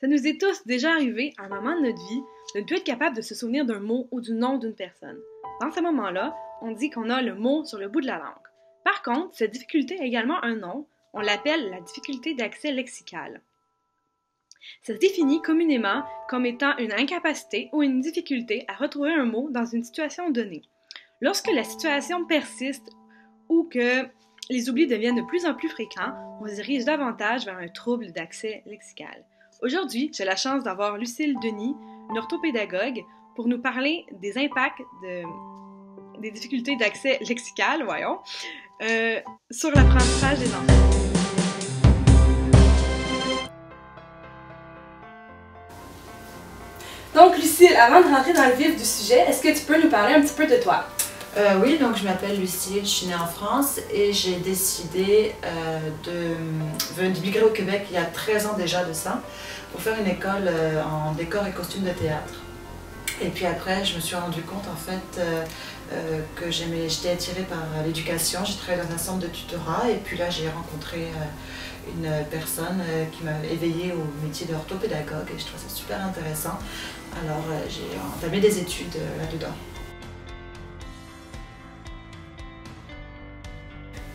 Ça nous est tous déjà arrivé à un moment de notre vie de ne plus être capable de se souvenir d'un mot ou du nom d'une personne. Dans ces moments-là, on dit qu'on a le mot sur le bout de la langue. Par contre, cette difficulté a également un nom, on l'appelle la difficulté d'accès lexical. Ça se définit communément comme étant une incapacité ou une difficulté à retrouver un mot dans une situation donnée. Lorsque la situation persiste ou que les oublis deviennent de plus en plus fréquents, on se dirige davantage vers un trouble d'accès lexical. Aujourd'hui, j'ai la chance d'avoir Lucille Denis, une orthopédagogue, pour nous parler des impacts des difficultés d'accès lexical, sur l'apprentissage des enfants. Donc, Lucille, avant de rentrer dans le vif du sujet, est-ce que tu peux nous parler un petit peu de toi? Oui, donc je m'appelle Lucille, je suis née en France et j'ai décidé de migrer au Québec il y a 13 ans déjà de ça, pour faire une école en décor et costumes de théâtre. Et puis après, je me suis rendu compte en fait que j'étais attirée par l'éducation. J'ai travaillé dans un centre de tutorat et puis là j'ai rencontré une personne qui m'a éveillée au métier d'orthopédagogue et je trouve ça super intéressant. Alors j'ai entamé des études là-dedans.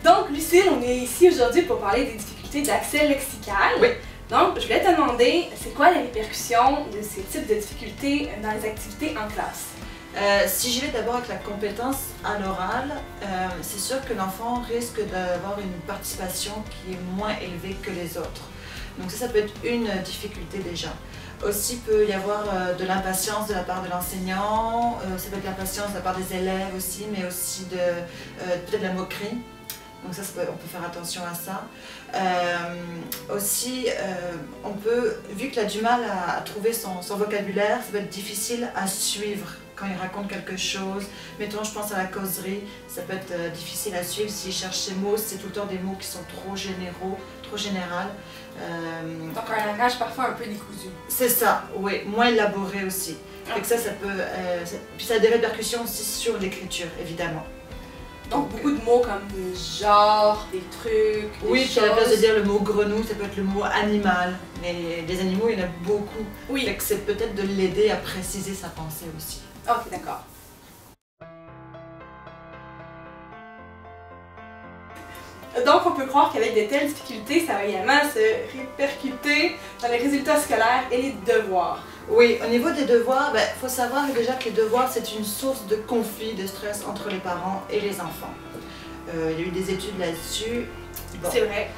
Donc, Lucille, on est ici aujourd'hui pour parler des difficultés d'accès lexical. Oui. Donc, je voulais te demander, c'est quoi les répercussions de ces types de difficultés dans les activités en classe? Si j'y vais d'abord avec la compétence à l'oral, c'est sûr que l'enfant risque d'avoir une participation qui est moins élevée que les autres. Donc ça peut être une difficulté déjà. Aussi peut y avoir de l'impatience de la part de l'enseignant, ça peut être l'impatience de la part des élèves aussi, mais aussi peut-être de la moquerie. Donc ça, on peut faire attention à ça. On peut, vu qu'il a du mal à trouver son vocabulaire, ça peut être difficile à suivre quand il raconte quelque chose. Mettons, je pense à la causerie, ça peut être difficile à suivre s'il cherche ses mots, si c'est tout le temps des mots qui sont trop généraux, trop générales. Donc un langage parfois un peu décousu. C'est ça, oui, moins élaboré aussi. Et que ça puis ça a des répercussions aussi sur l'écriture, évidemment. Donc beaucoup de mots comme genre, des trucs, oui, puis à la place de dire le mot grenouille, ça peut être le mot animal. Mais les animaux, il y en a beaucoup. Oui. Fait que c'est peut-être de l'aider à préciser sa pensée aussi. Ok, d'accord. Donc on peut croire qu'avec de telles difficultés, ça va également se répercuter dans les résultats scolaires et les devoirs. Oui, au niveau des devoirs, il faut savoir déjà que les devoirs, c'est une source de conflit, de stress entre les parents et les enfants. Il y a eu des études là-dessus. Bon. C'est vrai.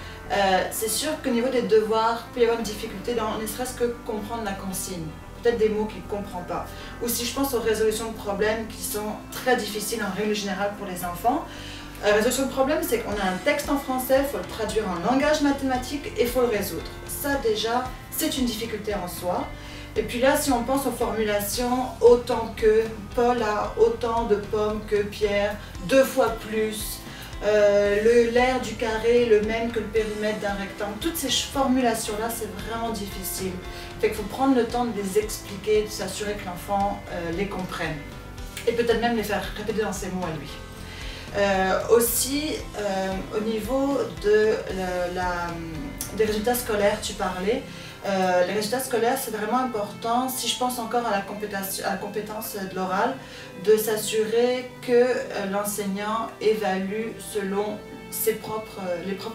C'est sûr qu'au niveau des devoirs, il peut y avoir une difficulté dans ne serait-ce que comprendre la consigne. Peut-être des mots qu'il ne comprend pas. Ou si je pense aux résolutions de problèmes qui sont très difficiles en règle générale pour les enfants. Résolution de problème, c'est qu'on a un texte en français, il faut le traduire en langage mathématique et il faut le résoudre. Ça déjà, c'est une difficulté en soi. Et puis là, si on pense aux formulations, autant que, Paul a autant de pommes que Pierre, 2 fois plus, l'air du carré, le même que le périmètre d'un rectangle. Toutes ces formulations-là, c'est vraiment difficile. Fait qu'il faut prendre le temps de les expliquer, de s'assurer que l'enfant les comprenne. Et peut-être même les faire répéter dans ses mots à lui. Au niveau des résultats scolaires, tu parlais. Les résultats scolaires, c'est vraiment important, si je pense encore à la compétence de l'oral, de s'assurer que l'enseignant évalue selon les propres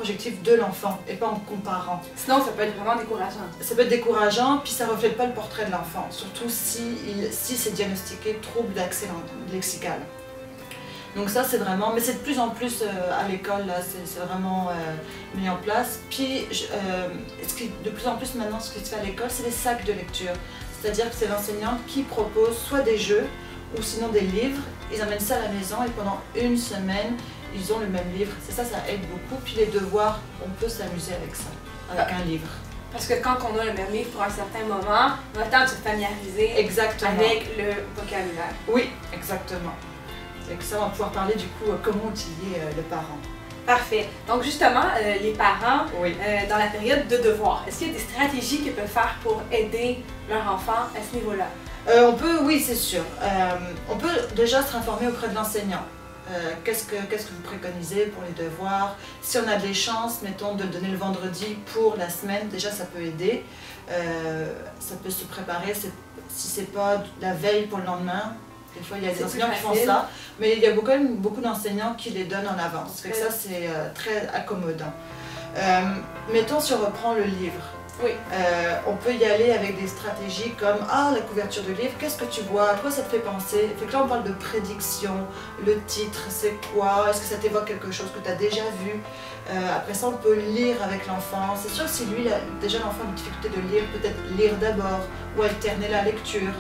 objectifs de l'enfant et pas en comparant. Sinon, ça peut être vraiment décourageant. Ça peut être décourageant, puis ça ne reflète pas le portrait de l'enfant, surtout si c'est diagnostiqué trouble d'accès lexical. Donc ça c'est vraiment, mais c'est de plus en plus à l'école, là, c'est vraiment mis en place. Puis de plus en plus maintenant, ce qui se fait à l'école, c'est des sacs de lecture. C'est-à-dire que c'est l'enseignante qui propose soit des jeux ou sinon des livres. Ils amènent ça à la maison et pendant une semaine, ils ont le même livre. Ça aide beaucoup. Puis les devoirs, on peut s'amuser avec ça, avec un livre. Parce que quand on a le même livre pour un certain moment, on a le temps de se familiariser avec le vocabulaire. Oui, exactement. Et que ça, on va pouvoir parler du coup comment outiller le parent. Parfait. Donc justement, les parents, oui. Dans la période de devoir, est-ce qu'il y a des stratégies qu'ils peuvent faire pour aider leur enfant à ce niveau-là? Oui, c'est sûr. On peut déjà se renformer auprès de l'enseignant. qu'est-ce que vous préconisez pour les devoirs. Si on a des chances, mettons, de le donner le vendredi pour la semaine, déjà ça peut aider. Ça peut se préparer, si c'est pas la veille pour le lendemain. Des fois, il y a des enseignants qui font ça, mais il y a quand même beaucoup d'enseignants qui les donnent en avance. Fait que ça, c'est très accommodant. Mettons, si on reprend le livre, oui. On peut y aller avec des stratégies comme « Ah, la couverture du livre, qu'est-ce que tu vois? À quoi ça te fait penser? » Fait que là, on parle de prédiction, le titre, c'est quoi? Est-ce que ça t'évoque quelque chose que tu as déjà vu? Après ça, on peut lire avec l'enfant. C'est sûr que si lui, déjà l'enfant a une difficulté de lire, peut-être lire d'abord ou alterner la lecture.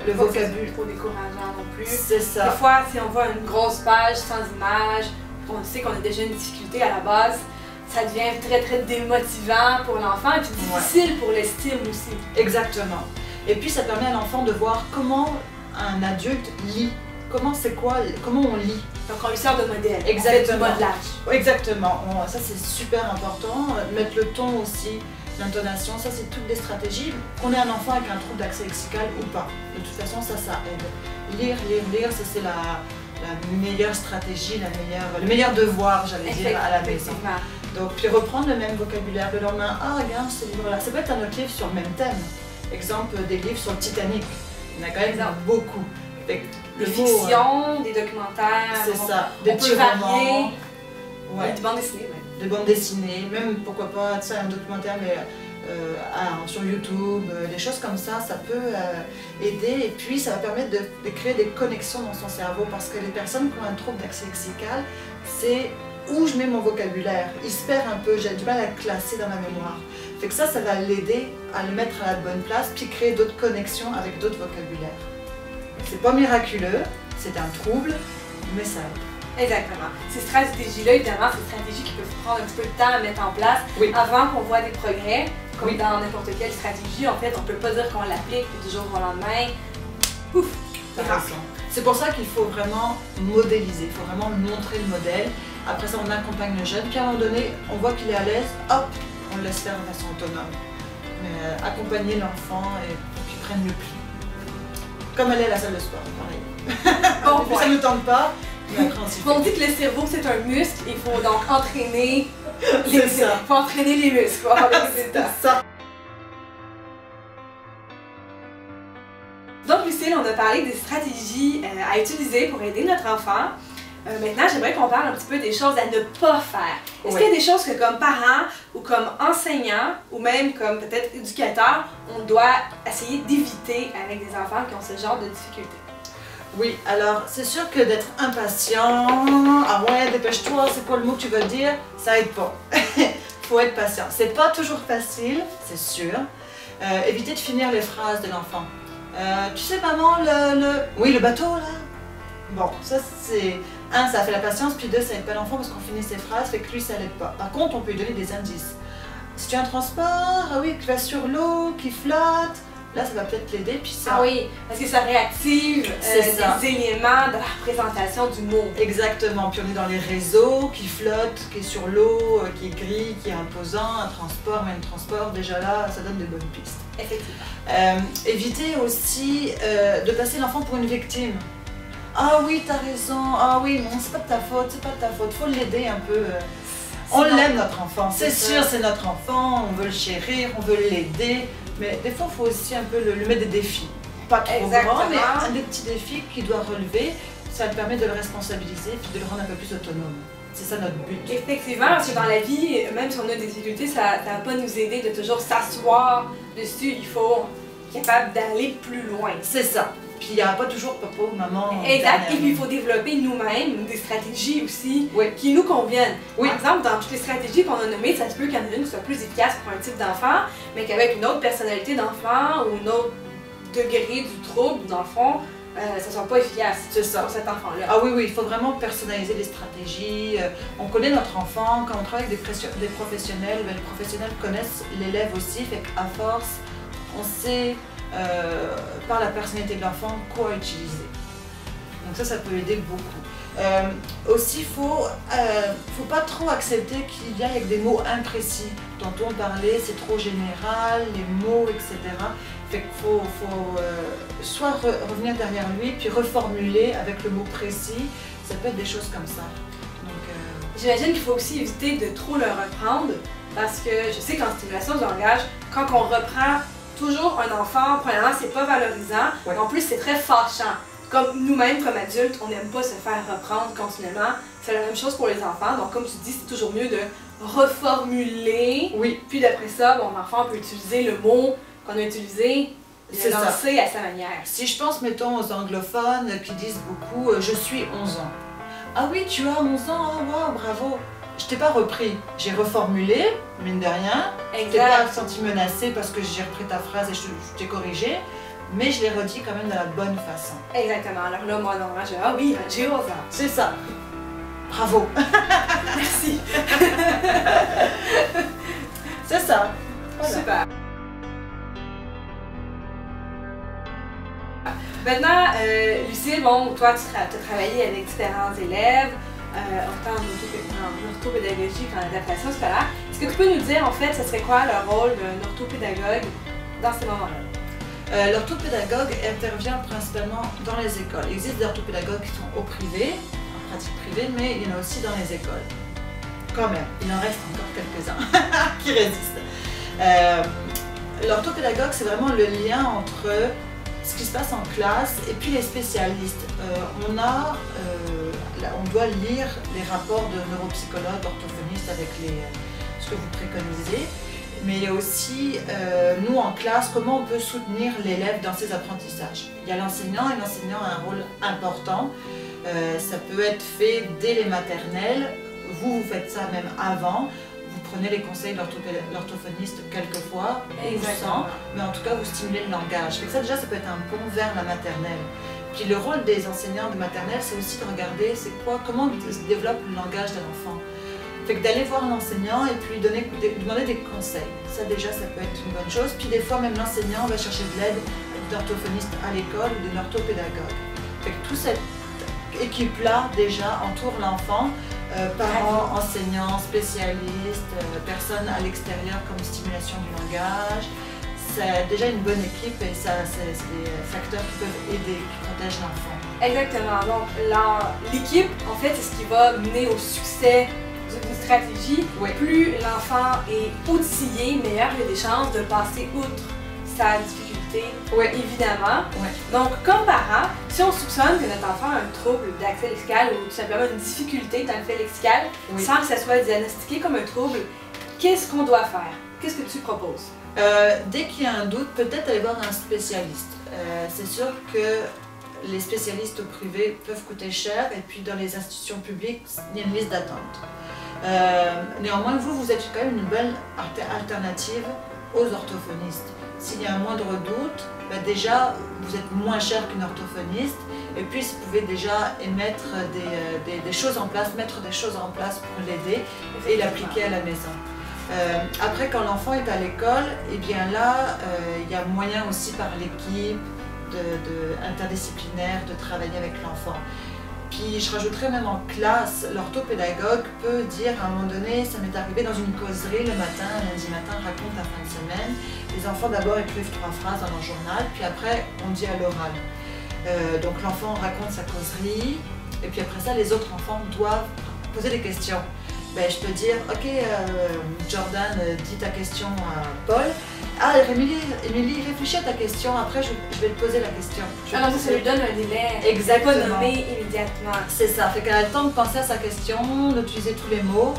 Le vocabulaire. Trop décourageant non plus. C'est ça. Des fois, si on voit une grosse page sans image, on sait qu'on a déjà une difficulté à la base, ça devient très très démotivant pour l'enfant et puis difficile pour l'estime aussi. Exactement. Et puis ça permet à l'enfant de voir comment un adulte lit. Comment on lit. Donc on lui sert de modèle. Exactement. On fait du modelage. Exactement. Ça c'est super important. Mettre le ton aussi, l'intonation, ça c'est toutes des stratégies. Qu'on ait un enfant avec un trouble d'accès lexical ou pas. De toute façon ça aide. Lire, ça c'est la meilleure stratégie, le meilleur devoir, j'allais dire, à la maison. Donc, puis reprendre le même vocabulaire le lendemain. Ah, regarde ce livre-là. Ça peut être un autre livre sur le même thème. Exemple, des livres sur le Titanic. Il y en a quand même beaucoup. Des fictions, des documentaires. C'est ça. Des petits romans. Ouais. Des bandes dessinées, Des bandes dessinées. Même, pourquoi pas, ça, un documentaire, mais sur YouTube, des choses comme ça peut aider. Et puis, ça va permettre de créer des connexions dans son cerveau. Parce que les personnes qui ont un trouble d'accès lexical, c'est où je mets mon vocabulaire. Il se perd un peu, j'ai du mal à le classer dans ma mémoire. Fait que ça va l'aider à le mettre à la bonne place, puis créer d'autres connexions avec d'autres vocabulaires. C'est pas miraculeux, c'est un trouble, mais ça aide. Exactement. Ces stratégies-là, évidemment, c'est des stratégies qui peuvent prendre un petit peu de temps à mettre en place avant qu'on voit des progrès. Comme dans n'importe quelle stratégie, en fait, on peut pas dire qu'on l'applique du jour au lendemain. Pouf! C'est pour ça qu'il faut vraiment modéliser, il faut vraiment montrer le modèle. Après ça, on accompagne le jeune, puis à un moment donné, on voit qu'il est à l'aise, hop, on le laisse faire de façon autonome. Mais accompagner l'enfant et qu'il prenne le pli. Comme aller à la salle de sport, pareil. Bon, ça ne tente pas, mais après on dit que le cerveau, c'est un muscle, il faut donc entraîner entraîner les muscles. C'est ça. Donc Lucille, on a parlé des stratégies à utiliser pour aider notre enfant. Maintenant, j'aimerais qu'on parle un petit peu des choses à ne pas faire. Est-ce qu'il y a des choses que comme parents ou comme enseignants ou même comme peut-être éducateurs, on doit essayer d'éviter avec des enfants qui ont ce genre de difficultés? Oui, alors c'est sûr que d'être impatient, ah ouais, dépêche-toi, c'est quoi le mot que tu veux dire, ça aide pas. Faut être patient. C'est pas toujours facile, c'est sûr. Éviter de finir les phrases de l'enfant. Tu sais maman, oui, le bateau là. Bon, ça c'est... Un, ça fait la patience, puis deux, ça aide pas l'enfant parce qu'on finit ses phrases, fait que lui ça l'aide pas. Par contre, on peut lui donner des indices. Si tu as un transport, ah oui, qui va sur l'eau, qui flotte, là ça va peut-être l'aider, puis ça... Ah oui, parce que ça réactive des éléments de la représentation du mot. Exactement, puis on est dans les réseaux, qui flottent, qui est sur l'eau, qui est gris, qui est imposant, un transport, même transport, déjà là, ça donne des bonnes pistes. Effectivement. Éviter aussi de passer l'enfant pour une victime. Ah oui, t'as raison, ah oui, non, c'est pas de ta faute, c'est pas de ta faute, faut l'aider un peu. On l'aime notre enfant, c'est sûr, c'est notre enfant, on veut le chérir, on veut l'aider, mais des fois il faut aussi un peu lui mettre des défis. Pas trop grands, mais des petits défis qu'il doit relever, ça lui permet de le responsabiliser et de le rendre un peu plus autonome. C'est ça notre but. Effectivement, parce que dans la vie, même si on a des difficultés, ça ne va pas nous aider de toujours s'asseoir dessus, il faut être capable d'aller plus loin. C'est ça. Puis il n'y a pas toujours papa ou maman. Exact. Et puis il faut développer nous-mêmes des stratégies aussi qui nous conviennent. Par exemple, dans toutes les stratégies qu'on a nommées, ça se peut qu'il y en ait une qui soit plus efficace pour un type d'enfant, mais qu'avec une autre personnalité d'enfant ou un autre degré du trouble, dans le fond, ça ne soit pas efficace pour cet enfant-là. Ah oui, oui, il faut vraiment personnaliser les stratégies. On connaît notre enfant. Quand on travaille avec des professionnels, les professionnels connaissent l'élève aussi, fait qu'à force, on sait par la personnalité de l'enfant quoi utiliser. Donc ça peut aider beaucoup. Aussi, faut pas trop accepter qu'il vienne avec des mots imprécis. Tantôt on parlait, c'est trop général, les mots, etc. Fait qu'il faut soit revenir derrière lui, puis reformuler avec le mot précis. Ça peut être des choses comme ça. J'imagine qu'il faut aussi éviter de trop le reprendre, parce que je sais qu'en stimulation du langage, quand on reprend toujours un enfant, premièrement, c'est pas valorisant, ouais. En plus c'est très fâchant. Comme nous-mêmes, comme adultes, on n'aime pas se faire reprendre continuellement. C'est la même chose pour les enfants. Donc, comme tu dis, c'est toujours mieux de reformuler. Oui. Puis d'après ça, bon, l'enfant peut utiliser le mot qu'on a utilisé, le lancer à sa manière. Si je pense, mettons, aux anglophones qui disent beaucoup « je suis 11 ans ». Ah oui, tu as 11 ans, oh, wow, bravo. Je t'ai pas repris, j'ai reformulé, mine de rien. Je t'ai pas senti menacée parce que j'ai repris ta phrase et je t'ai corrigé. Mais je l'ai redit quand même de la bonne façon. Exactement. Alors là, moi, normalement, je dis « Ah oui, j'ai 11 ans ». C'est ça. Bravo. Merci. C'est ça. Voilà. Super. Maintenant, Lucille, bon, toi, tu as travaillé avec différents élèves, autant en orthopédagogie qu'en adaptation scolaire. Est-ce que tu peux nous dire, en fait, ce serait quoi le rôle d'un orthopédagogue dans ces moments-là? L'orthopédagogue intervient principalement dans les écoles. Il existe des orthopédagogues qui sont au privé, en pratique privée, mais il y en a aussi dans les écoles. Quand même, il en reste encore quelques-uns qui résistent. L'orthopédagogue, c'est vraiment le lien entre ce qui se passe en classe et puis les spécialistes. On doit lire les rapports de neuropsychologues, orthophonistes avec ce que vous préconisez. Mais il y a aussi, nous en classe, comment on peut soutenir l'élève dans ses apprentissages. Il y a l'enseignant et l'enseignant a un rôle important. Ça peut être fait dès les maternelles. Vous faites ça même avant. Vous prenez les conseils de l'orthophoniste quelquefois, ou sans, mais en tout cas vous stimulez le langage. Fait que ça déjà, ça peut être un pont vers la maternelle. Puis le rôle des enseignants de maternelle, c'est aussi de regarder comment se développe le langage d'un enfant. Fait que d'aller voir l'enseignant et puis demander des conseils. Ça déjà, ça peut être une bonne chose. Puis des fois, même l'enseignant va chercher de l'aide d'orthophonistes à l'école ou d'un orthopédagogue. Fait que toute cette équipe-là, déjà, entoure l'enfant. Parents, enseignants, spécialistes, personnes à l'extérieur comme stimulation du langage. C'est déjà une bonne équipe et c'est des facteurs qui peuvent aider, qui protègent l'enfant. Exactement. Donc l'équipe, en fait, c'est ce qui va mener au succès d'une stratégie. Oui. Plus l'enfant est outillé, meilleur il a des chances de passer outre sa difficulté, oui. Évidemment. Oui. Donc, comme parent, si on soupçonne que notre enfant a un trouble d'accès lexical ou tout simplement une difficulté dans le fait lexical, oui. Sans que ça soit diagnostiqué comme un trouble, qu'est-ce qu'on doit faire? Qu'est-ce que tu proposes? Dès qu'il y a un doute, peut-être aller voir un spécialiste. C'est sûr que les spécialistes au privé peuvent coûter cher et puis dans les institutions publiques, il y a une liste d'attente. Néanmoins, vous êtes quand même une belle alternative aux orthophonistes. S'il y a un moindre doute, déjà vous êtes moins cher qu'une orthophoniste et puis vous pouvez déjà émettre des choses en place, mettre des choses en place pour l'aider et l'appliquer à la maison. Après, quand l'enfant est à l'école, et bien là, il y a moyen aussi par l'équipe interdisciplinaire de travailler avec l'enfant. Puis je rajouterais même en classe, l'orthopédagogue peut dire à un moment donné, ça m'est arrivé dans une causerie le matin, lundi matin, raconte la fin de semaine. Les enfants d'abord écrivent 3 phrases dans leur journal, puis après on dit à l'oral. Donc l'enfant raconte sa causerie, et puis après ça les autres enfants doivent poser des questions. Je peux dire, ok Jordan, dis ta question à Paul. Ah, Émilie, réfléchis à ta question, après je vais te poser la question. Alors ça lui donne un délai. Exactement. Pas nommer immédiatement. C'est ça, fait qu'elle a le temps de penser à sa question, d'utiliser tous les mots,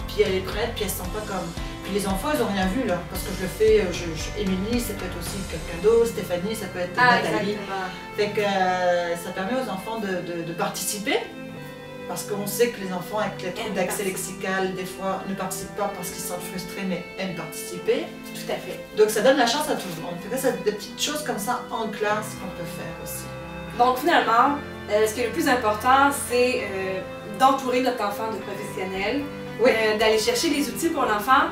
puis elle est prête, puis elle se sent pas comme... Puis les enfants, ils ont rien vu là, parce que je le fais, Émilie, ça peut être aussi quelqu'un d'autre, Stéphanie, ça peut être Nathalie. Exactement. Fait que ça permet aux enfants de participer. Parce qu'on sait que les enfants avec les troubles d'accès lexical, des fois, ne participent pas parce qu'ils se sentent frustrés, mais aiment participer. Tout à fait. Donc ça donne la chance à tout le monde. C'est des petites choses comme ça en classe qu'on peut faire aussi. Donc finalement, ce qui est le plus important, c'est d'entourer notre enfant de professionnels, oui. D'aller chercher les outils pour l'enfant,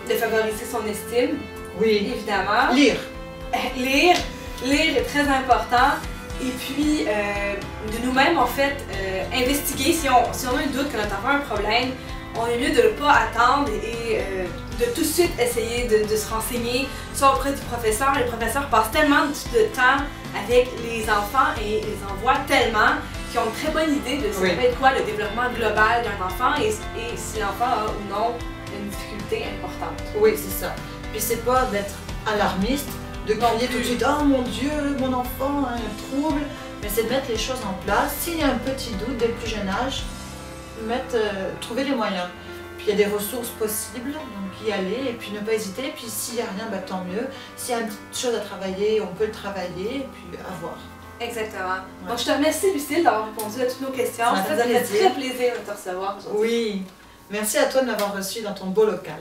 de favoriser son estime, oui. Évidemment. Lire. Lire est très important. Et puis, de nous-mêmes, en fait, investiguer si on a un doute que notre enfant a un problème, on est mieux de ne pas attendre et de tout de suite essayer de se renseigner, soit auprès du professeur. Les professeurs passent tellement de temps avec les enfants et les envoient tellement qu'ils ont une très bonne idée de ce que va être quoi le développement global d'un enfant et si l'enfant a ou non une difficulté importante. Oui, c'est ça. Puis c'est pas d'être alarmiste, de crier tout de suite « Oh mon Dieu, mon enfant a un trouble », mais c'est de mettre les choses en place. S'il y a un petit doute dès le plus jeune âge, trouver les moyens. Puis il y a des ressources possibles, donc y aller et puis ne pas hésiter. Puis s'il n'y a rien, tant mieux. S'il y a une petite chose à travailler, on peut le travailler et puis à voir. Exactement. Ouais. Donc je te remercie Lucille d'avoir répondu à toutes nos questions. Ça nous a fait très plaisir de te recevoir aujourd'hui. Oui. Merci à toi de m'avoir reçu dans ton beau local.